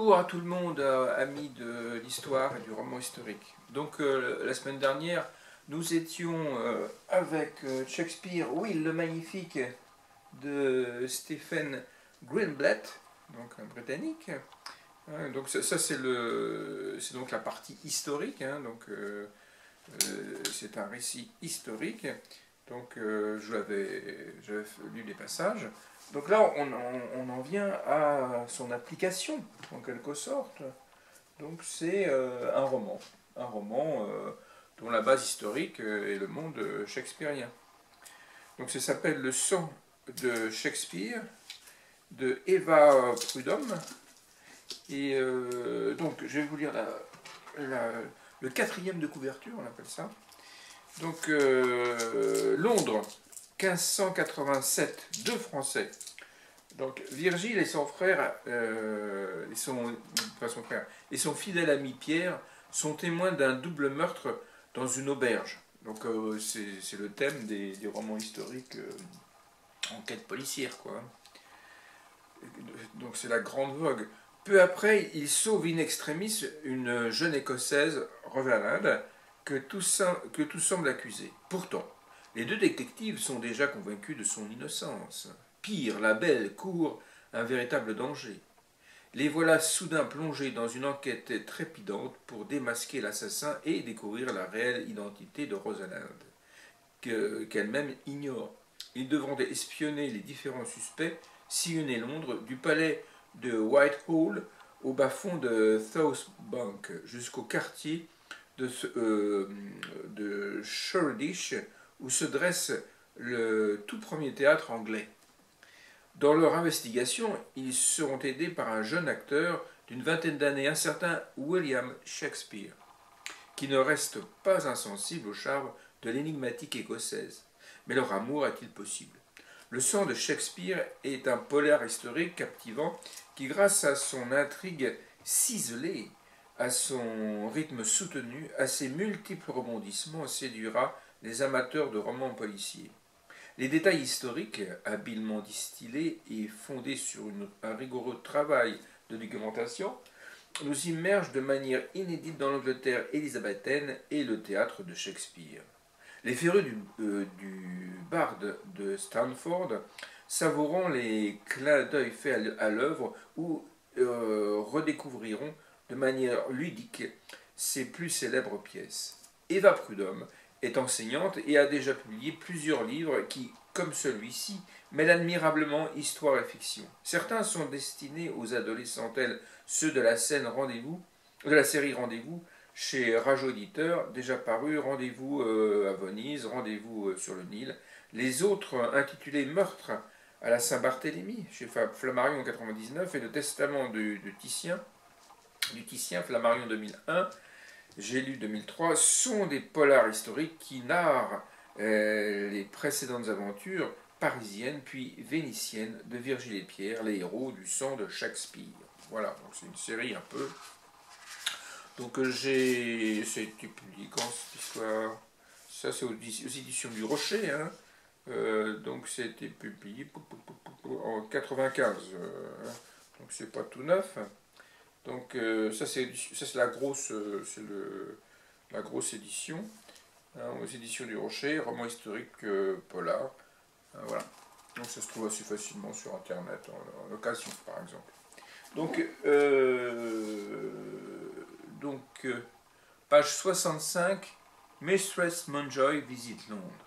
Bonjour à tout le monde, amis de l'histoire et du roman historique. Donc la semaine dernière, nous étions avec Shakespeare, Will le Magnifique de Stephen Greenblatt, donc un Britannique. Donc ça, c'est donc la partie historique, hein, c'est un récit historique. Donc j'avais lu les passages. Donc là, on en vient à son application, en quelque sorte. Donc c'est un roman dont la base historique est le monde shakespearien. Donc ça s'appelle Le sang de Shakespeare, de Eva Prudhomme. Et donc je vais vous lire le quatrième de couverture, on appelle ça. Donc Londres, 1587, deux Français. Donc Virgile et son frère, et son fidèle ami Pierre sont témoins d'un double meurtre dans une auberge. Donc c'est le thème des romans historiques, enquête policière, quoi. Donc c'est la grande vogue. Peu après, il sauve in extremis une jeune écossaise, Rosalinde, que tout semble accuser. Pourtant, les deux détectives sont déjà convaincus de son innocence. Pire, la belle court un véritable danger. Les voilà soudain plongés dans une enquête trépidante pour démasquer l'assassin et découvrir la réelle identité de Rosalinde, qu'elle-même ignore. Ils devront espionner les différents suspects, sillonner Londres, du palais de Whitehall au bas-fond de South Bank, jusqu'au quartier de Shoreditch, où se dresse le tout premier théâtre anglais. Dans leur investigation, ils seront aidés par un jeune acteur d'une vingtaine d'années, un certain William Shakespeare, qui ne reste pas insensible au charme de l'énigmatique écossaise. Mais leur amour est-il possible? Le sang de Shakespeare est un polar historique captivant qui, grâce à son intrigue ciselée, à son rythme soutenu, à ses multiples rebondissements, séduira les amateurs de romans policiers. Les détails historiques, habilement distillés et fondés sur un rigoureux travail de documentation, nous immergent de manière inédite dans l'Angleterre élisabéthaine et le théâtre de Shakespeare. Les férus du barde de Stanford savoureront les clins d'œil faits à l'œuvre ou redécouvriront de manière ludique ses plus célèbres pièces. Eva Prudhomme est enseignante et a déjà publié plusieurs livres qui, comme celui-ci, mêlent admirablement histoire et fiction. Certains sont destinés aux adolescents, tels ceux de la série Rendez-vous, chez Rajo Éditeur, déjà paru, Rendez-vous à Venise, Rendez-vous sur le Nil. Les autres, intitulés Meurtre à la Saint-Barthélemy, chez Flammarion en 99, et Le Testament du Titien, Flammarion 2001, J'ai lu 2003, sont des polars historiques qui narrent les précédentes aventures parisiennes puis vénitiennes de Virgile et Pierre, les héros du sang de Shakespeare. Voilà, donc c'est une série un peu. Donc c'était publié quand cette histoire? Ça c'est aux éditions du Rocher, hein. Donc c'était publié en 95, donc c'est pas tout neuf. Donc ça c'est la grosse édition, hein, aux éditions du Rocher, roman historique polar, hein, voilà. Donc ça se trouve assez facilement sur internet en location par exemple. Donc page 65, Mistress Munjoy visite Londres.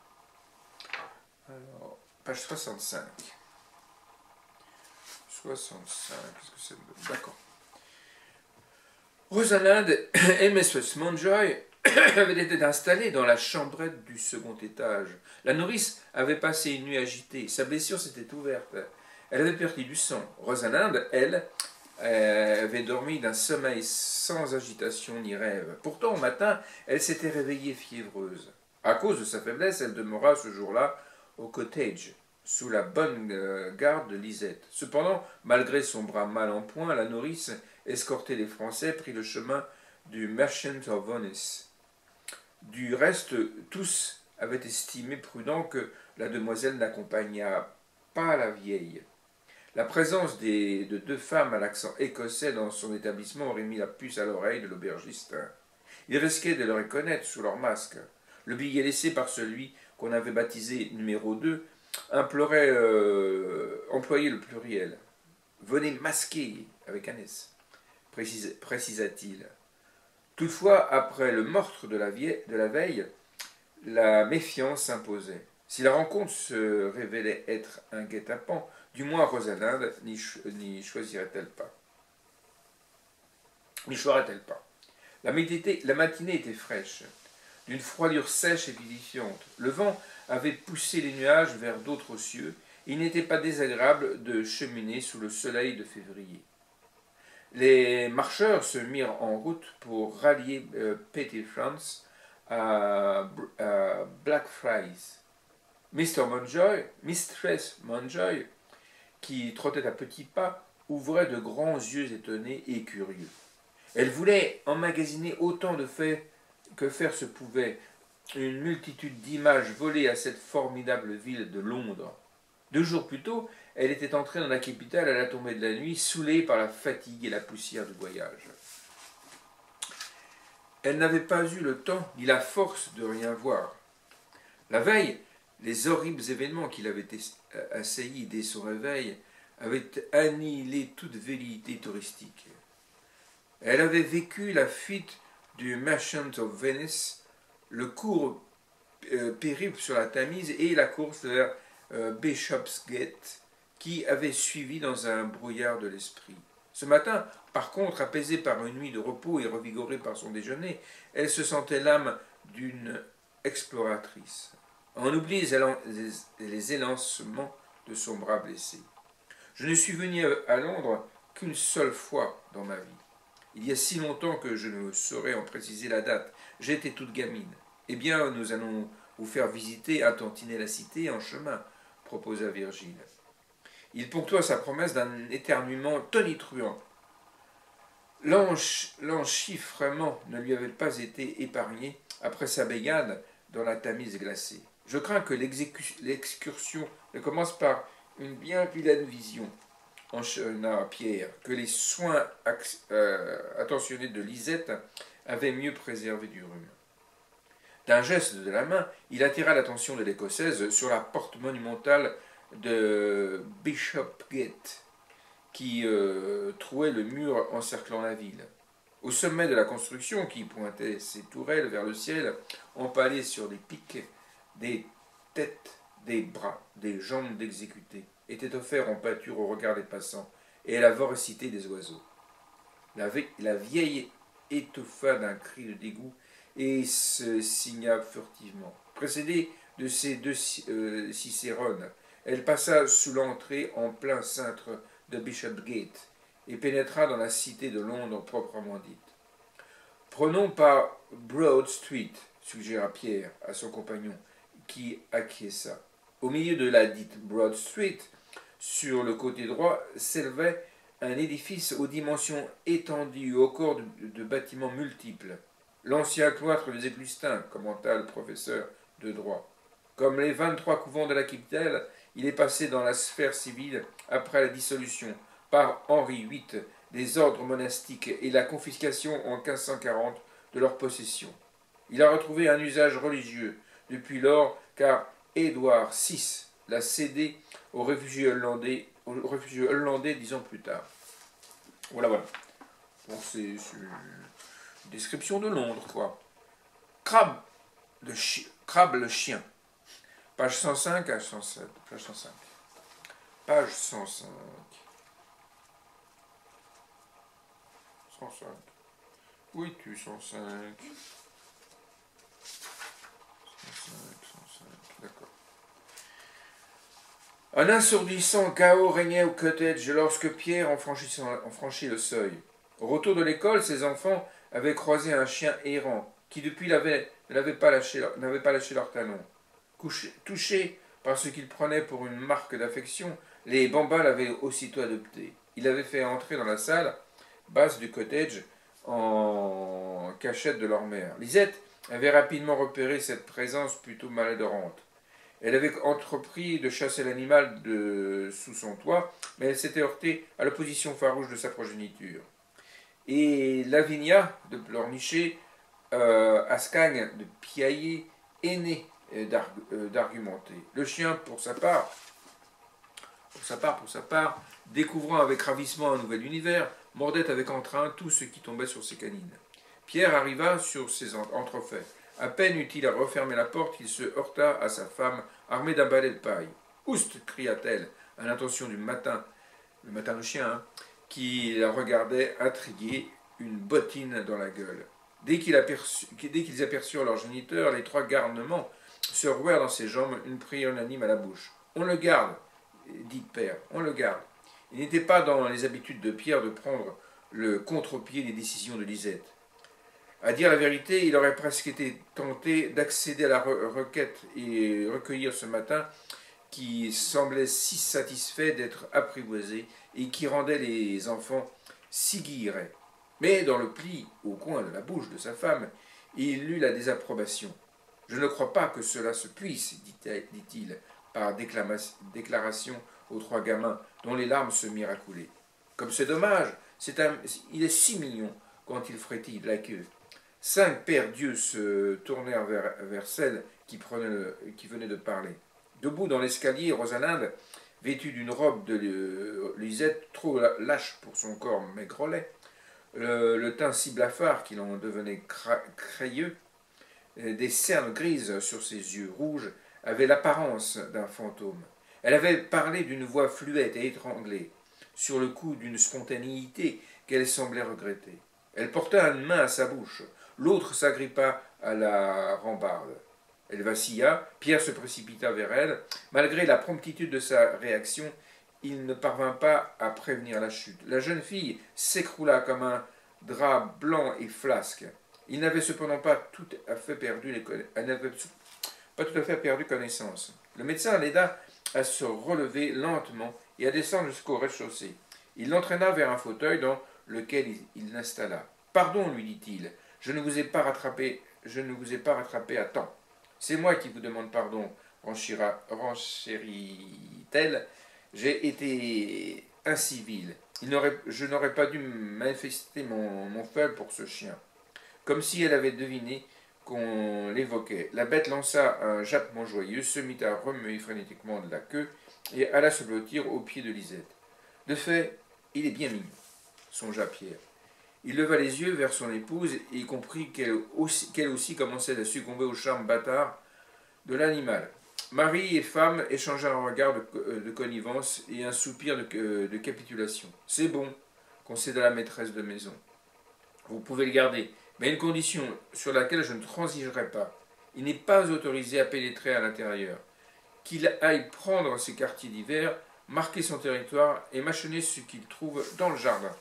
Alors, page 65. 65, qu'est-ce que c'est? D'accord. Rosalinde et Mistress Munjoy avaient été installées dans la chambrette du second étage. La nourrice avait passé une nuit agitée. Sa blessure s'était ouverte. Elle avait perdu du sang. Rosalinde, elle, avait dormi d'un sommeil sans agitation ni rêve. Pourtant, au matin, elle s'était réveillée fiévreuse. À cause de sa faiblesse, elle demeura ce jour-là au cottage, sous la bonne garde de Lisette. Cependant, malgré son bras mal en point, la nourrice, escortée des Français, prit le chemin du Merchant of Venice. Du reste, tous avaient estimé prudent que la demoiselle n'accompagnât pas la vieille. La présence de deux femmes à l'accent écossais dans son établissement aurait mis la puce à l'oreille de l'aubergiste. Il risquait de le reconnaître sous leur masque. Le billet laissé par celui qu'on avait baptisé numéro 2 employait le pluriel. Venez masquer avec un S, précisa-t-il. Toutefois, après le meurtre de la veille, la méfiance s'imposait. Si la rencontre se révélait être un guet-apens, du moins Rosalinde n'y choisirait-elle pas. N'y choirait-elle pas. La matinée était fraîche, d'une froidure sèche et vivifiante. Le vent avait poussé les nuages vers d'autres cieux, et il n'était pas désagréable de cheminer sous le soleil de février. Les marcheurs se mirent en route pour rallier Petty France à Blackfriars. Mistress Munjoy, qui trottait à petits pas, ouvrait de grands yeux étonnés et curieux. Elle voulait emmagasiner autant de faits que faire se pouvait, une multitude d'images volées à cette formidable ville de Londres. 2 jours plus tôt, elle était entrée dans la capitale à la tombée de la nuit, saoulée par la fatigue et la poussière du voyage. Elle n'avait pas eu le temps ni la force de rien voir. La veille, les horribles événements qui l'avaient assailli dès son réveil avaient annihilé toute velléité touristique. Elle avait vécu la fuite du Merchant of Venice, le court périple sur la Tamise et la course vers Bishopsgate, qui avait suivi dans un brouillard de l'esprit. Ce matin, par contre, apaisée par une nuit de repos et revigorée par son déjeuner, elle se sentait l'âme d'une exploratrice. On oublie les élancements de son bras blessé. Je ne suis venu à Londres qu'une seule fois dans ma vie. Il y a si longtemps que je ne saurais en préciser la date. J'étais toute gamine. Eh bien, nous allons vous faire visiter un tantinet la cité en chemin, proposa Virgile. Il ponctua sa promesse d'un éternuement tonitruant. L'enchiffrement ne lui avait pas été épargné après sa baignade dans la Tamise glacée. Je crains que l'excursion ne commence par une bien vilaine vision, enchaîna Pierre, que les soins attentionnés de Lisette avaient mieux préservé du rhume. D'un geste de la main, il attira l'attention de l'Écossaise sur la porte monumentale de Bishopsgate, qui trouait le mur encerclant la ville. Au sommet de la construction, qui pointait ses tourelles vers le ciel, empalées sur des pics, des têtes, des bras, des jambes d'exécutés, étaient offerts en pâture au regard des passants et à la voracité des oiseaux. La vieille étouffa d'un cri de dégoût et se signa furtivement. Précédée de ces deux cicérones, elle passa sous l'entrée en plein cintre de Bishopsgate et pénétra dans la cité de Londres proprement dite. Prenons par Broad Street, suggéra Pierre à son compagnon, qui acquiesça. Au milieu de la dite Broad Street, sur le côté droit, s'élevait un édifice aux dimensions étendues, au corps de bâtiments multiples. L'ancien cloître des Épustins, commenta le professeur de droit. Comme les 23 couvents de la capitale, il est passé dans la sphère civile après la dissolution, par Henri VIII, des ordres monastiques et la confiscation en 1540 de leurs possessions. Il a retrouvé un usage religieux depuis lors, car Édouard VI l'a cédé aux réfugiés hollandais 10 ans plus tard. Voilà. Bon, c'est une description de Londres, quoi. Crabe le chien. Page 105 à 107. Page 105. Page 105. 105. Où es-tu, 105 105, d'accord. Un assourdissant chaos régnait au cottage lorsque Pierre en franchit le seuil. Au retour de l'école, ses enfants avaient croisé un chien errant qui depuis n'avait pas lâché leurs talons. Touchés par ce qu'ils prenaient pour une marque d'affection, les Bambas l'avaient aussitôt adopté. Il avait fait entrer dans la salle basse du cottage en cachette de leur mère. Lisette avait rapidement repéré cette présence plutôt maladorante. Elle avait entrepris de chasser l'animal sous son toit, mais elle s'était heurtée à l'opposition farouche de sa progéniture. Et Lavinia de pleurnicher, Ascagne de piailler, aîné d'argumenter. Le chien, pour sa part, découvrant avec ravissement un nouvel univers, mordait avec entrain tout ce qui tombait sur ses canines. Pierre arriva sur ces entrefaits. À peine eut-il à refermer la porte qu'il se heurta à sa femme, armée d'un balai de paille. Oust cria-t-elle, à l'intention du matin, le matin le chien, hein, qui la regardait intrigué, une bottine dans la gueule. Dès qu'ils aperçurent leur géniteur, les trois garnements se rouèrent dans ses jambes, une prière unanime à la bouche. On le garde, dit Père, on le garde. Il n'était pas dans les habitudes de Pierre de prendre le contre-pied des décisions de Lisette. À dire la vérité, il aurait presque été tenté d'accéder à la requête et recueillir ce matin qui semblait si satisfait d'être apprivoisé et qui rendait les enfants si guillerets. Mais dans le pli au coin de la bouche de sa femme, il lut la désapprobation. « Je ne crois pas que cela se puisse, dit-il, par déclaration aux trois gamins, dont les larmes se mirent à couler. Comme c'est dommage, il est si mignon quand il frétille la queue. 5 pères Dieu se tournèrent vers celle qui venait de parler. Debout dans l'escalier, Rosalinde, vêtue d'une robe de Lisette trop lâche pour son corps maigrelet, le teint si blafard qu'il en devenait crayeux, des cernes grises sur ses yeux rouges, avait l'apparence d'un fantôme. Elle avait parlé d'une voix fluette et étranglée, sur le coup d'une spontanéité qu'elle semblait regretter. Elle porta une main à sa bouche, l'autre s'agrippa à la rambarde. Elle vacilla, Pierre se précipita vers elle. Malgré la promptitude de sa réaction, il ne parvint pas à prévenir la chute. La jeune fille s'écroula comme un drap blanc et flasque. Il n'avait cependant pas tout à fait perdu connaissance. Le médecin l'aida à se relever lentement et à descendre jusqu'au rez-de-chaussée. Il l'entraîna vers un fauteuil dans lequel il l'installa. « Pardon, lui dit-il, je ne vous ai pas rattrapé à temps. C'est moi qui vous demande pardon, renchérit-elle. J'ai été incivile. Je n'aurais pas dû manifester mon faible pour ce chien. » Comme si elle avait deviné qu'on l'évoquait, la bête lança un jappement joyeux, se mit à remuer frénétiquement de la queue et alla se blottir aux pieds de Lisette. De fait, il est bien mignon, songea Pierre. Il leva les yeux vers son épouse et comprit qu'elle aussi commençait à succomber au charme bâtard de l'animal. Mari et femme échangèrent un regard de connivence et un soupir de capitulation. « C'est bon, » concéda la maîtresse de maison. « Vous pouvez le garder, mais à une condition sur laquelle je ne transigerai pas. Il n'est pas autorisé à pénétrer à l'intérieur. Qu'il aille prendre ses quartiers d'hiver, marquer son territoire et mâchonner ce qu'il trouve dans le jardin. »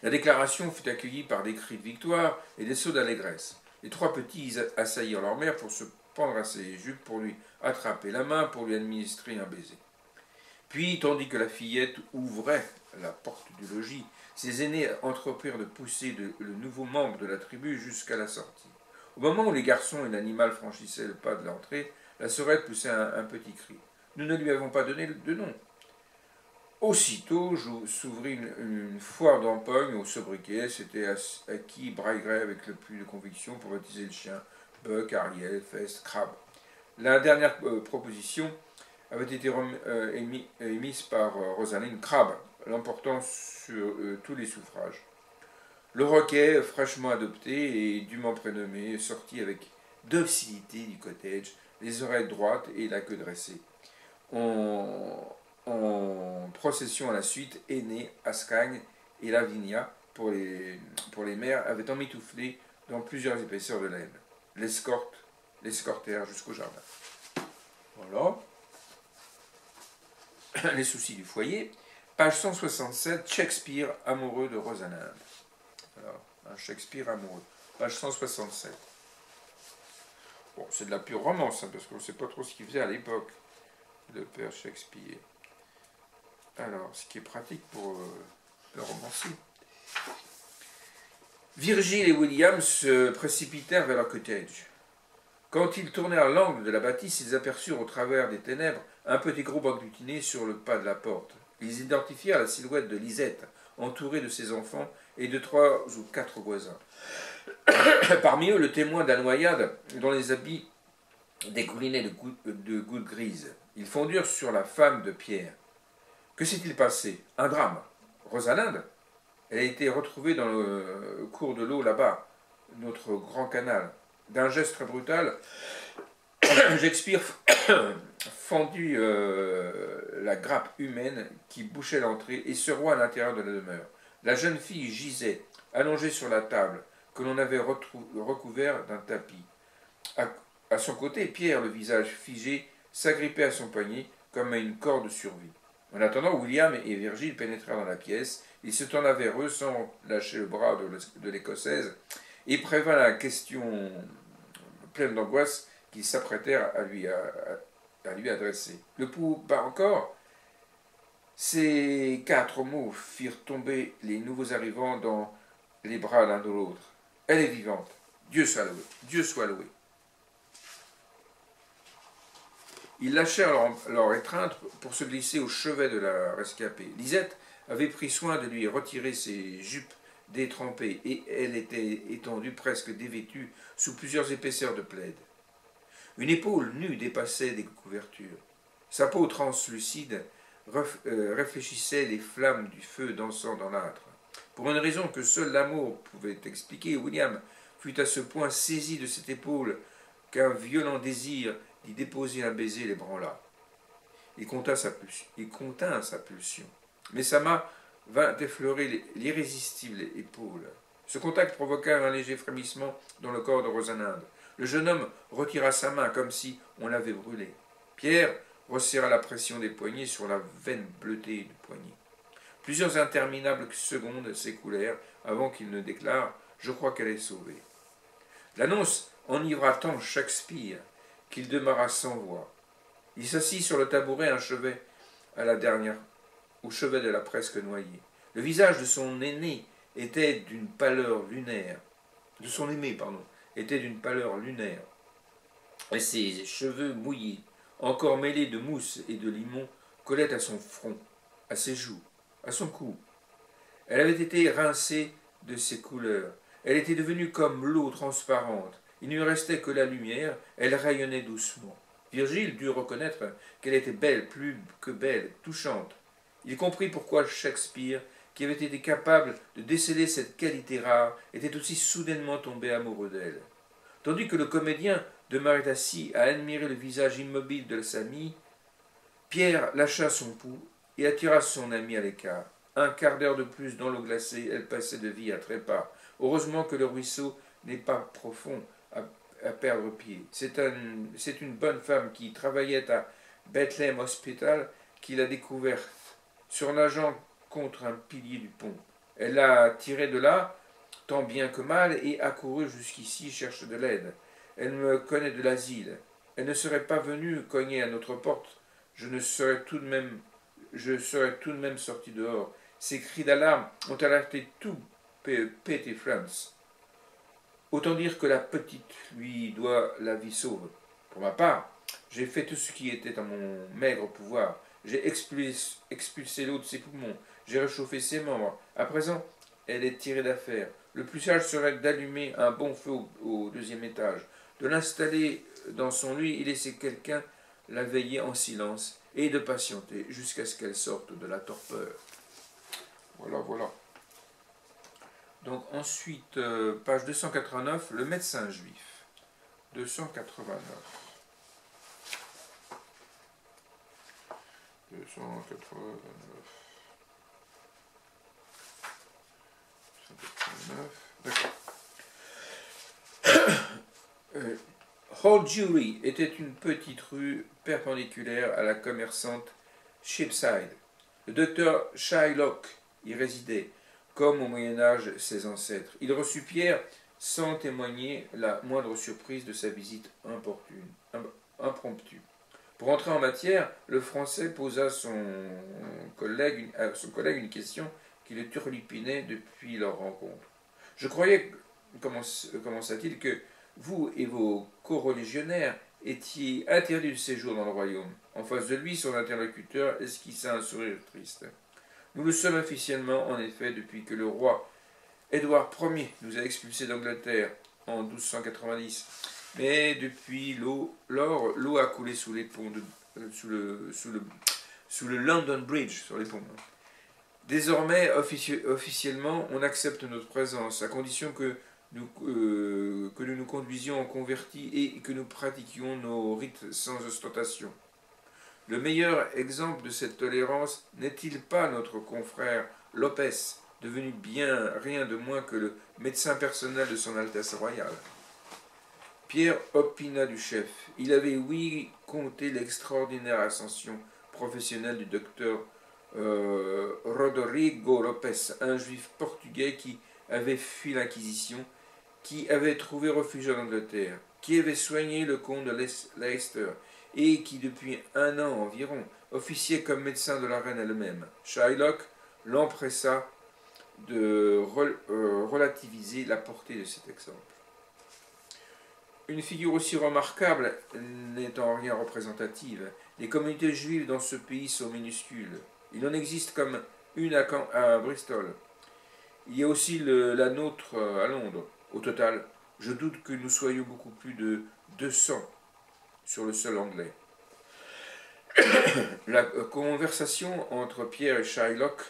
La déclaration fut accueillie par des cris de victoire et des sauts d'allégresse. Les trois petits assaillirent leur mère pour se prendre à ses jupes, pour lui attraper la main, pour lui administrer un baiser. Puis, tandis que la fillette ouvrait la porte du logis, ses aînés entreprirent de pousser le nouveau membre de la tribu jusqu'à la sortie. Au moment où les garçons et l'animal franchissaient le pas de l'entrée, la sœurette poussait un petit cri. Nous ne lui avons pas donné de nom. Aussitôt s'ouvrit une foire d'empoigne au sobriquet. C'était à qui braillerait avec le plus de conviction pour baptiser le chien. Buck, Ariel, Fest, Crabe. La dernière proposition avait été émise par Rosaline Crabe, l'emportant sur tous les suffrages. Le Roquet, fraîchement adopté et dûment prénommé, sortit avec docilité du cottage, les oreilles droites et la queue dressée. En procession à la suite, Aîné, Ascagne et Lavinia, pour les mères, avaient emmitouflé dans plusieurs épaisseurs de laine. L'escortèrent jusqu'au jardin. Voilà. Les soucis du foyer. Page 167, Shakespeare amoureux de Rosalinde. Alors, un Shakespeare amoureux. Page 167. Bon, c'est de la pure romance, hein, parce qu'on ne sait pas trop ce qu'il faisait à l'époque, le père Shakespeare. Alors, ce qui est pratique pour le romancier. Virgile et William se précipitèrent vers leur cottage. Quand ils tournèrent l'angle de la bâtisse, ils aperçurent au travers des ténèbres un petit groupe agglutiné sur le pas de la porte. Ils identifièrent la silhouette de Lisette, entourée de ses enfants et de 3 ou 4 voisins. Parmi eux, le témoin de la noyade, dont les habits découlinaient de gouttes grises. Ils fondurent sur la femme de Pierre. Que s'est-il passé? Un drame. Rosalinde? Elle a été retrouvée dans le cours de l'eau là-bas, notre grand canal. D'un geste très brutal, Shakespeare fendit la grappe humaine qui bouchait l'entrée et se rua à l'intérieur de la demeure. La jeune fille gisait, allongée sur la table, que l'on avait recouvert d'un tapis. À son côté, Pierre, le visage figé, s'agrippait à son poignet comme à une corde de survie. En attendant, William et Virgile pénétrèrent dans la pièce. Il se tourna vers eux sans lâcher le bras de l'Écossaise et prévint la question pleine d'angoisse qu'ils s'apprêtèrent à lui adresser. Le pouls bat encore. Ces 4 mots firent tomber les nouveaux arrivants dans les bras l'un de l'autre. Elle est vivante. Dieu soit loué. Dieu soit loué. Ils lâchèrent leur étreinte pour se glisser au chevet de la rescapée. Lisette avait pris soin de lui retirer ses jupes détrempées et elle était étendue presque dévêtue sous plusieurs épaisseurs de plaid. Une épaule nue dépassait des couvertures. Sa peau translucide réfléchissait les flammes du feu dansant dans l'âtre. Pour une raison que seul l'amour pouvait expliquer, William fut à ce point saisi de cette épaule qu'un violent désir d'y déposer un baiser l'ébranla. Il contint sa pulsion. Mais sa main vint effleurer l'irrésistible épaule. Ce contact provoqua un léger frémissement dans le corps de Rosalinde. Le jeune homme retira sa main comme si on l'avait brûlé. Pierre resserra la pression des poignets sur la veine bleutée du poignet. Plusieurs interminables secondes s'écoulèrent avant qu'il ne déclare « Je crois qu'elle est sauvée ». L'annonce enivra tant Shakespeare qu'il demeura sans voix. Il s'assit sur le tabouret au chevet de la presque noyée. Le visage de son aîné était d'une pâleur lunaire. De son aimé, pardon, était d'une pâleur lunaire. Et ses cheveux mouillés, encore mêlés de mousse et de limon, collaient à son front, à ses joues, à son cou. Elle avait été rincée de ses couleurs. Elle était devenue comme l'eau transparente. Il ne lui restait que la lumière, elle rayonnait doucement. Virgile dut reconnaître qu'elle était belle, plus que belle, touchante. Il comprit pourquoi Shakespeare, qui avait été capable de déceler cette qualité rare, était aussi soudainement tombé amoureux d'elle. Tandis que le comédien demeurait assis à admirer le visage immobile de sa amie, Pierre lâcha son pouls et attira son ami à l'écart. Un quart d'heure de plus dans l'eau glacée, elle passait de vie à trépas. Heureusement que le ruisseau n'est pas profond à perdre pied. C'est une bonne femme qui travaillait à Bethlehem Hospital qui l'a découverte, surnageant contre un pilier du pont. Elle l'a tiré de là, tant bien que mal, et accourue jusqu'ici cherche de l'aide. Elle me connaît de l'asile. Elle ne serait pas venue cogner à notre porte. Je serais tout de même sorti dehors. Ces cris d'alarme ont alerté tout Petit France. Autant dire que la petite lui doit la vie sauve. Pour ma part, j'ai fait tout ce qui était à mon maigre pouvoir. J'ai expulsé l'eau de ses poumons. J'ai réchauffé ses membres. À présent, elle est tirée d'affaire. Le plus sage serait d'allumer un bon feu au 2e étage, de l'installer dans son lit et laisser quelqu'un la veiller en silence et de patienter jusqu'à ce qu'elle sorte de la torpeur. Voilà. Donc ensuite, page 289, le médecin juif. 289. 289. Hall Jury était une petite rue perpendiculaire à la commerçante Shipside. Le docteur Shylock y résidait, comme au Moyen-Âge ses ancêtres. Il reçut Pierre sans témoigner la moindre surprise de sa visite impromptue. Pour entrer en matière, le Français posa à son collègue une question qui le turlupinait depuis leur rencontre. Je croyais, commença-t-il, que vous et vos coreligionnaires étiez interdits de séjour dans le royaume. En face de lui, son interlocuteur esquissa un sourire triste. Nous le sommes officiellement, en effet, depuis que le roi Édouard Ier nous a expulsés d'Angleterre en 1290. Mais depuis l'eau a coulé sous les ponts, sous le London Bridge, sur les ponts. Désormais, officiellement, on accepte notre présence, à condition que nous conduisions en convertis et que nous pratiquions nos rites sans ostentation. Le meilleur exemple de cette tolérance n'est-il pas notre confrère Lopez, devenu bien rien de moins que le médecin personnel de son Altesse royale? Pierre opina du chef. Il avait, oui, compté l'extraordinaire ascension professionnelle du docteur Rodrigo Lopez, un juif portugais qui avait fui l'Inquisition, qui avait trouvé refuge en Angleterre, qui avait soigné le comte de Leicester et qui, depuis un an environ, officiait comme médecin de la reine elle-même. Shylock l'empressa de relativiser la portée de cet exemple. Une figure aussi remarquable n'est en rien représentative. Les communautés juives dans ce pays sont minuscules. Il en existe comme une à Bristol. Il y a aussi la nôtre à Londres. Au total, je doute que nous soyons beaucoup plus de 200 sur le sol anglais. La conversation entre Pierre et Shylock,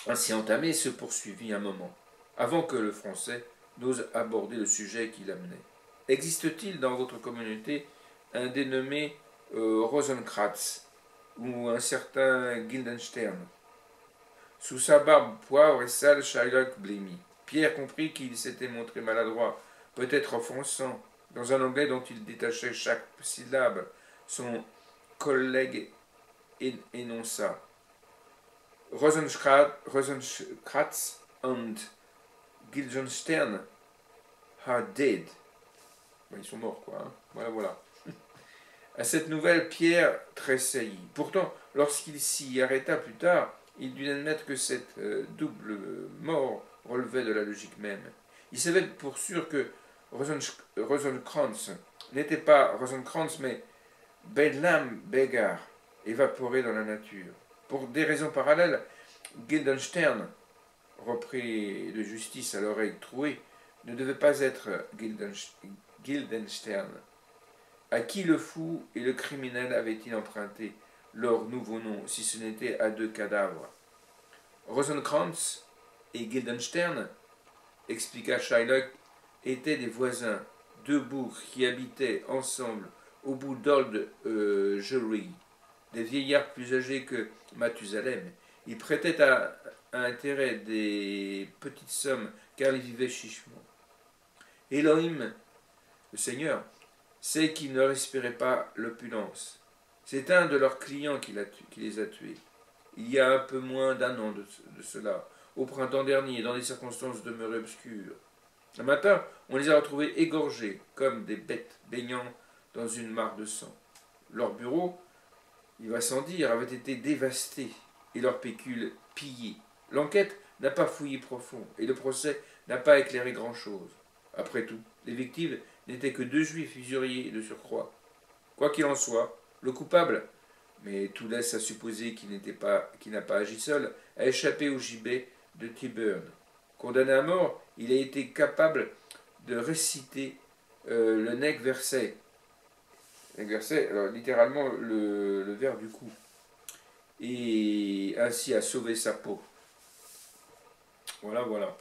ainsi entamée, se poursuivit un moment, avant que le Français n'ose aborder le sujet qui l'amenait. Existe-t-il dans votre communauté un dénommé Rosenkratz ou un certain Guildenstern? Sous sa barbe poivre et sale, Shylock blêmit. Pierre comprit qu'il s'était montré maladroit, peut-être offensant, dans un anglais dont il détachait chaque syllabe. Son collègue énonça. Rosenkratz and Guildenstern are dead. Ils sont morts, quoi. Hein. Voilà. À cette nouvelle, Pierre tressaillit. Pourtant, lorsqu'il s'y arrêta plus tard, il dut admettre que cette double mort relevait de la logique même. Il savait pour sûr que Rosencrantz n'était pas Rosencrantz, mais Bedlam Begar, évaporé dans la nature. Pour des raisons parallèles, Guildenstern, repris de justice à l'oreille trouée, ne devait pas être Guildenstern. À qui le fou et le criminel avaient-ils emprunté leur nouveau nom, si ce n'était à deux cadavres? Rosencrantz et Guildenstern, expliqua Shylock, étaient des voisins, deux bourgs qui habitaient ensemble au bout d'Old Jewry, des vieillards plus âgés que Mathusalem. Ils prêtaient à intérêt des petites sommes car ils vivaient chichement. Elohim, le Seigneur, sait qu'ils ne respiraient pas l'opulence. C'est un de leurs clients qui les a tués. Il y a un peu moins d'un an de cela, au printemps dernier, dans des circonstances demeurées obscures. Un matin, on les a retrouvés égorgés, comme des bêtes baignant dans une mare de sang. Leur bureau, il va sans dire, avait été dévasté et leur pécule pillée. L'enquête n'a pas fouillé profond et le procès n'a pas éclairé grand-chose. Après tout, les victimes n'étaient que deux juifs usuriers de surcroît. Quoi qu'il en soit, le coupable, mais tout laisse à supposer qu'il n'a pas agi seul, a échappé au gibet de Tyburn. Condamné à mort, il a été capable de réciter le nec verset. Nec verset, alors littéralement le vers du coup, et ainsi a sauvé sa peau. Voilà.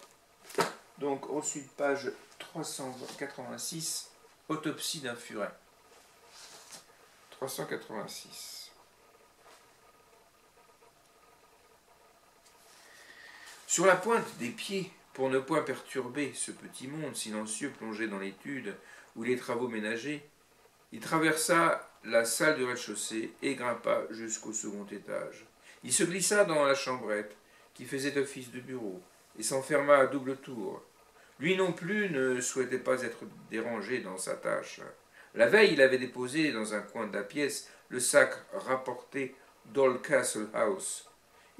Donc ensuite, page 386, autopsie d'un furet. 386. Sur la pointe des pieds, pour ne point perturber ce petit monde silencieux plongé dans l'étude ou les travaux ménagers, il traversa la salle du rez-de-chaussée et grimpa jusqu'au second étage. Il se glissa dans la chambrette qui faisait office de bureau et s'enferma à double tour. Lui non plus ne souhaitait pas être dérangé dans sa tâche. La veille, il avait déposé dans un coin de la pièce le sac rapporté d'Oldcastle House.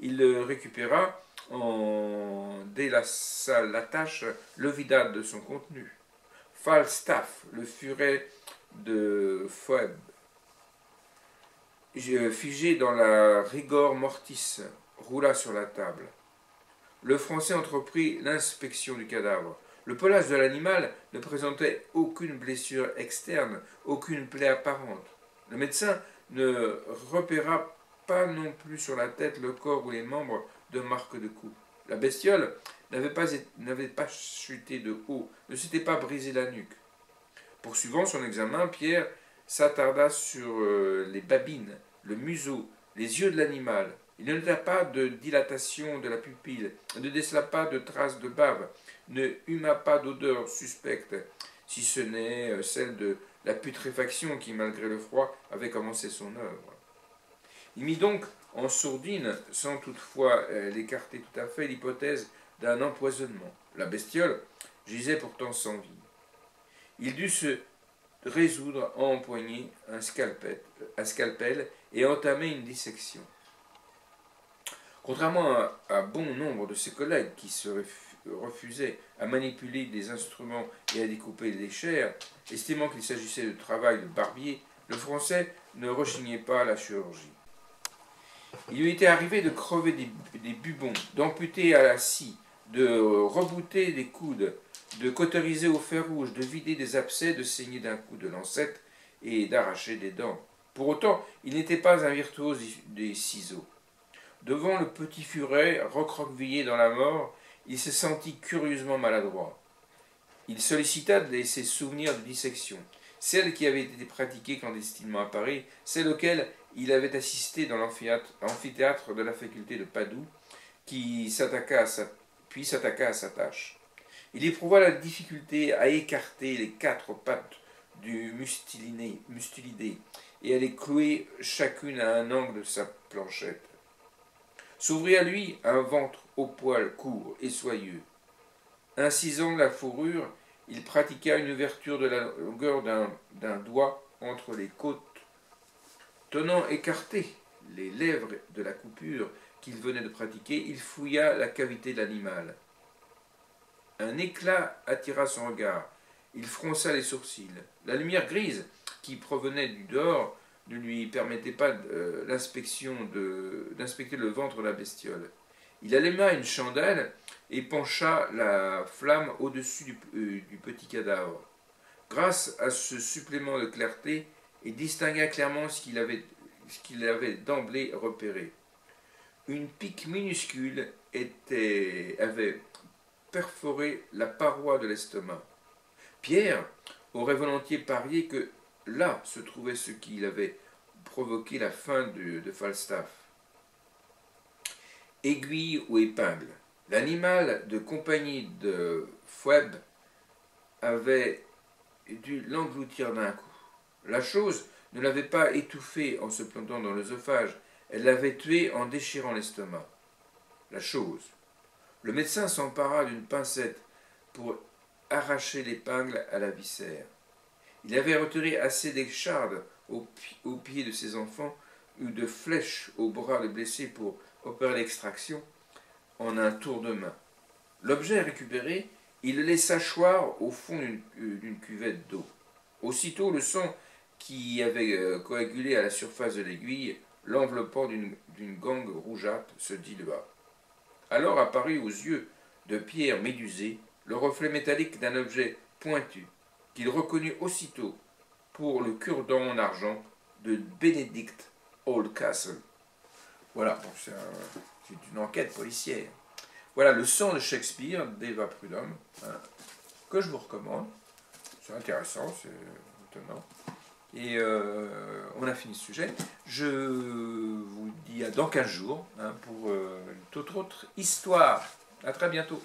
Il le récupéra dès la tâche, le vida de son contenu. Falstaff, le furet de Phoebe, figé dans la rigor mortis, roula sur la table. Le Français entreprit l'inspection du cadavre. Le pelage de l'animal ne présentait aucune blessure externe, aucune plaie apparente. Le médecin ne repéra pas non plus sur la tête le corps ou les membres de marques de coups. La bestiole n'avait pas chuté de haut, ne s'était pas brisé la nuque. Poursuivant son examen, Pierre s'attarda sur les babines, le museau, les yeux de l'animal. Il ne nota pas de dilatation de la pupille, ne décela pas de traces de bave, ne huma pas d'odeur suspecte, si ce n'est celle de la putréfaction qui, malgré le froid, avait commencé son œuvre. Il mit donc en sourdine, sans toutefois l'écarter tout à fait, l'hypothèse d'un empoisonnement. La bestiole gisait pourtant sans vie. Il dut se résoudre à empoigner un scalpel et entamer une dissection. Contrairement à bon nombre de ses collègues qui se refusaient à manipuler des instruments et à découper les chairs, estimant qu'il s'agissait de travail de barbier, le Français ne rechignait pas à la chirurgie. Il lui était arrivé de crever des bubons, d'amputer à la scie, de rebouter des coudes, de cauteriser au fer rouge, de vider des abcès, de saigner d'un coup de lancette et d'arracher des dents. Pour autant, il n'était pas un virtuose des ciseaux. Devant le petit furet, recroquevillé dans la mort, il se sentit curieusement maladroit. Il sollicita ses souvenirs de dissection, celles qui avaient été pratiquées clandestinement à Paris, celles auxquelles il avait assisté dans l'amphithéâtre de la faculté de Padoue, puis s'attaqua à sa tâche. Il éprouva la difficulté à écarter les 4 pattes du mustélidé et à les clouer chacune à un angle de sa planchette. S'ouvrit à lui un ventre aux poils courts et soyeux. Incisant la fourrure, il pratiqua une ouverture de la longueur d'un doigt entre les côtes. Tenant écartées les lèvres de la coupure qu'il venait de pratiquer, il fouilla la cavité de l'animal. Un éclat attira son regard. Il fronça les sourcils. La lumière grise qui provenait du dehors ne lui permettait pas d'inspecter le ventre de la bestiole. Il alluma une chandelle et pencha la flamme au-dessus du petit cadavre. Grâce à ce supplément de clarté, il distingua clairement ce qu'il avait d'emblée repéré. Une pique minuscule avait perforé la paroi de l'estomac. Pierre aurait volontiers parié que là se trouvait ce qui avait provoqué la fin de Falstaff. Aiguille ou épingle. L'animal de compagnie de Phoebe avait dû l'engloutir d'un coup. La chose ne l'avait pas étouffé en se plantant dans l'œsophage, elle l'avait tué en déchirant l'estomac. La chose. Le médecin s'empara d'une pincette pour arracher l'épingle à la viscère. Il avait retiré assez d'échardes aux pieds de ses enfants ou de flèches aux bras de blessés pour opérer l'extraction en un tour de main. L'objet récupéré, il le laissa choir au fond d'une cuvette d'eau. Aussitôt, le sang qui avait coagulé à la surface de l'aiguille, l'enveloppant d'une gangue rougeâtre, se dilua. Alors apparut aux yeux de Pierre médusé le reflet métallique d'un objet pointu, qu'il reconnut aussitôt pour le cure-dent en argent de Benedict Oldcastle. Voilà, donc c'est une enquête policière. Voilà le sang de Shakespeare d'Eva Prudhomme, hein, que je vous recommande. C'est intéressant, c'est étonnant. Et on a fini ce sujet. Je vous dis à dans 15 jours hein, pour une toute autre histoire. À très bientôt.